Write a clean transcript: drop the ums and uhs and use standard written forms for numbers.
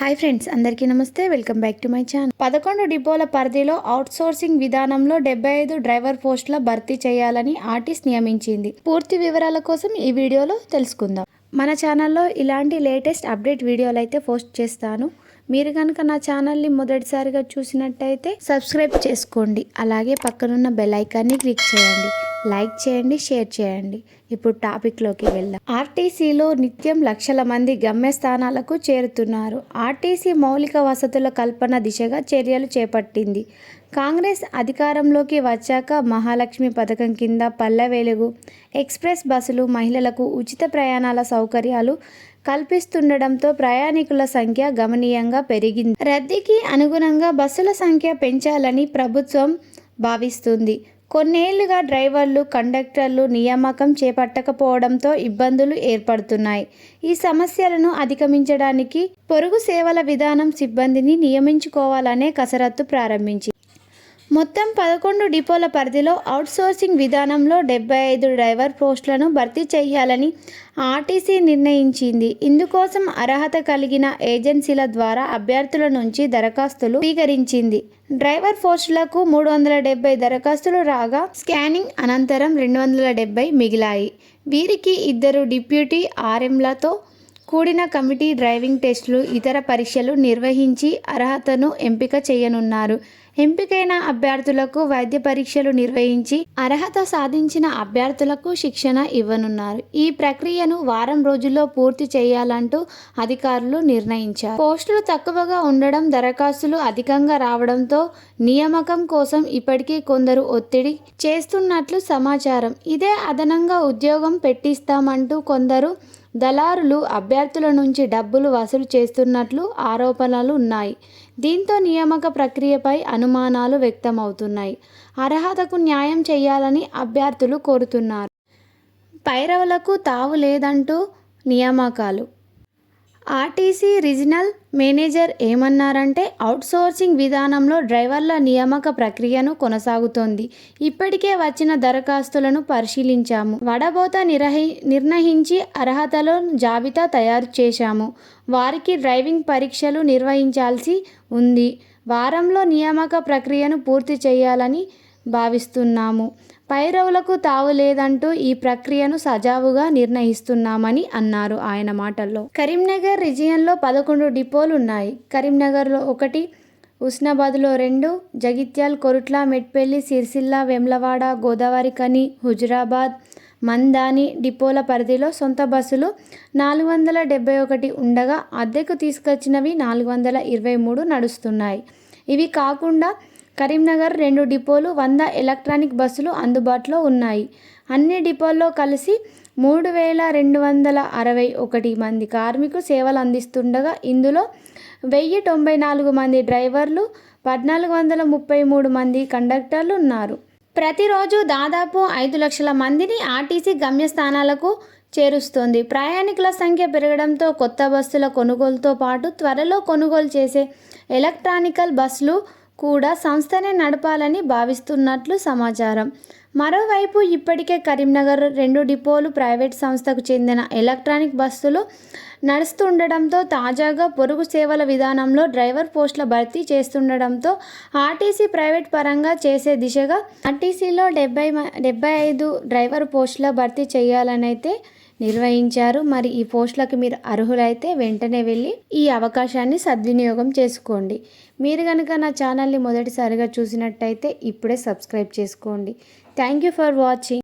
Hi friends, అందరికీ నమస్తే. Welcome back to my channel. 11 డిపోల పరిధిలో అవుట్సోర్సింగ్ విధానంలో 75 డ్రైవర్ పోస్టుల భర్తీ చేయాలని ఆర్టీసీ నియమించింది. పూర్తి వివరాల కోసం ఈ వీడియోలో తెలుసుకుందాం. మన ఛానల్లో ఇలాంటి లేటెస్ట్ అప్డేట్ వీడియోలు అయితే పోస్ట్ చేస్తాను. మీరు కనుక నా ఛానల్ని మొదటిసారిగా చూసినట్టయితే సబ్స్క్రైబ్ చేసుకోండి. అలాగే పక్కనున్న బెల్ ఐకాన్ని క్లిక్ చేయండి. లైక్ చేయండి, షేర్ చేయండి. ఇప్పుడు టాపిక్లోకి వెళ్దాం. ఆర్టీసీలో నిత్యం లక్షల మంది గమ్యస్థానాలకు చేరుతున్నారు. ఆర్టీసీ మౌలిక వసతుల కల్పన దిశగా చర్యలు చేపట్టింది. కాంగ్రెస్ అధికారంలోకి వచ్చాక మహాలక్ష్మి పథకం కింద పల్లె వెలుగు ఎక్స్ప్రెస్ బస్సులు మహిళలకు ఉచిత ప్రయాణాల సౌకర్యాలు కల్పిస్తుండటంతో ప్రయాణికుల సంఖ్య గణనీయంగా పెరిగింది. రద్దీకి అనుగుణంగా బస్సుల సంఖ్య పెంచాలని ప్రభుత్వం భావిస్తుంది. కొన్నేళ్లుగా డ్రైవర్లు, కండక్టర్లు నియామకం చేపట్టకపోవడంతో ఇబ్బందులు ఏర్పడుతున్నాయి. ఈ సమస్యలను అధిగమించడానికి పొరుగు సేవల విధానం సిబ్బందిని నియమించుకోవాలనే కసరత్తు ప్రారంభించింది. మొత్తం 11 డిపోల పరిధిలో అవుట్సోర్సింగ్ విధానంలో 75 డ్రైవర్ పోస్టులను భర్తీ చేయాలని ఆర్టీసీ నిర్ణయించింది. ఇందుకోసం అర్హత కలిగిన ఏజెన్సీల ద్వారా అభ్యర్థుల నుంచి దరఖాస్తులు స్వీకరించింది. డ్రైవర్ పోస్టులకు 370 దరఖాస్తులు రాగా స్కానింగ్ అనంతరం 270 మిగిలాయి. వీరికి 2 డిప్యూటీ ఆర్ఎంలతో కూడిన కమిటీ డ్రైవింగ్ టెస్టులు, ఇతర పరీక్షలు నిర్వహించి అర్హతను ఎంపిక చేయనున్నారు. ఎంపికైన అభ్యర్థులకు వైద్య పరీక్షలు నిర్వహించి అర్హత సాధించిన అభ్యర్థులకు శిక్షణ ఇవ్వనున్నారు. ఈ ప్రక్రియను వారం రోజుల్లో పూర్తి చేయాలంటూ అధికారులు నిర్ణయించారు. పోస్టులు తక్కువగా ఉండడం, దరఖాస్తులు అధికంగా రావడంతో నియామకం కోసం ఇప్పటికే కొందరు ఒత్తిడి చేస్తున్నట్లు సమాచారం. ఇదే అదనంగా ఉద్యోగం పెట్టిస్తామంటూ కొందరు దళారులు అభ్యర్థుల నుంచి డబ్బులు వసూలు చేస్తున్నట్లు ఆరోపణలు ఉన్నాయి. దీంతో నియామక ప్రక్రియపై అనుమానాలు వ్యక్తమవుతున్నాయి. అర్హతకు న్యాయం చేయాలని అభ్యర్థులు కోరుతున్నారు. పైరవులకు తావు లేదంటూ నియామకాలు. ఆర్టీసీ రీజనల్ మేనేజర్ ఏమన్నారంటే, అవుట్సోర్సింగ్ విధానంలో డ్రైవర్ల నియామక ప్రక్రియను కొనసాగుతోంది. ఇప్పటికే వచ్చిన దరఖాస్తులను పరిశీలించాము. వడబోత నిర్ణయించి అర్హతల జాబితా తయారు చేశాము. వారికి డ్రైవింగ్ పరీక్షలు నిర్వహించాల్సి ఉంది. వారంలో నియామక ప్రక్రియను పూర్తి చేయాలని భావిస్తున్నాము. పైరవులకు తావు లేదంటూ ఈ ప్రక్రియను సజావుగా నిర్ణయిస్తున్నామని అన్నారు. ఆయన మాటల్లో కరీంనగర్ రీజియన్లో 11 డిపోలు ఉన్నాయి. కరీంనగర్లో 1, హుస్నాబాద్లో 2, జగిత్యాల్, కొరుట్ల, మెట్పల్లి, సిరిసిల్ల, వేములవాడ, గోదావరిఖని, హుజురాబాద్, మంథని డిపోల పరిధిలో సొంత బస్సులు 471 ఉండగా అద్దెకు తీసుకొచ్చినవి 423 నడుస్తున్నాయి. ఇవి కాకుండా కరీంనగర్ 2 డిపోలు 100 ఎలక్ట్రానిక్ బస్సులు అందుబాటులో ఉన్నాయి. అన్ని డిపోల్లో కలిసి 3261 మంది కార్మికులు సేవలు అందిస్తుండగా ఇందులో 1094 మంది డ్రైవర్లు, 1433 మంది కండక్టర్లు ఉన్నారు. ప్రతిరోజు దాదాపు 5 లక్షల మందిని ఆర్టీసీ గమ్యస్థానాలకు చేరుస్తోంది. ప్రయాణికుల సంఖ్య పెరగడంతో కొత్త బస్సుల కొనుగోలుతో పాటు త్వరలో కొనుగోలు చేసే ఎలక్ట్రానికల్ బస్సులు కూడా సంస్థనే నడపాలని భావిస్తున్నట్లు సమాచారం. మరోవైపు ఇప్పటికే కరీంనగర్ 2 డిపోలు ప్రైవేట్ సంస్థకు చెందిన ఎలక్ట్రానిక్ బస్సులు నడుస్తుండటంతో తాజాగా పొరుగు సేవల విధానంలో డ్రైవర్ పోస్టుల భర్తీ చేస్తుండటంతో ఆర్టీసీ ప్రైవేట్ పరంగా చేసే దిశగా ఆర్టీసీలో 75 డ్రైవర్ పోస్టుల భర్తీ చేయాలనైతే నిర్వహించారు. మరి ఈ పోస్టులకు మీరు అర్హులైతే వెంటనే వెళ్ళి ఈ అవకాశాన్ని సద్వినియోగం చేసుకోండి. మీరు కనుక నా ఛానల్ని మొదటిసారిగా చూసినట్టయితే ఇప్పుడే సబ్స్క్రైబ్ చేసుకోండి. Thank you for watching.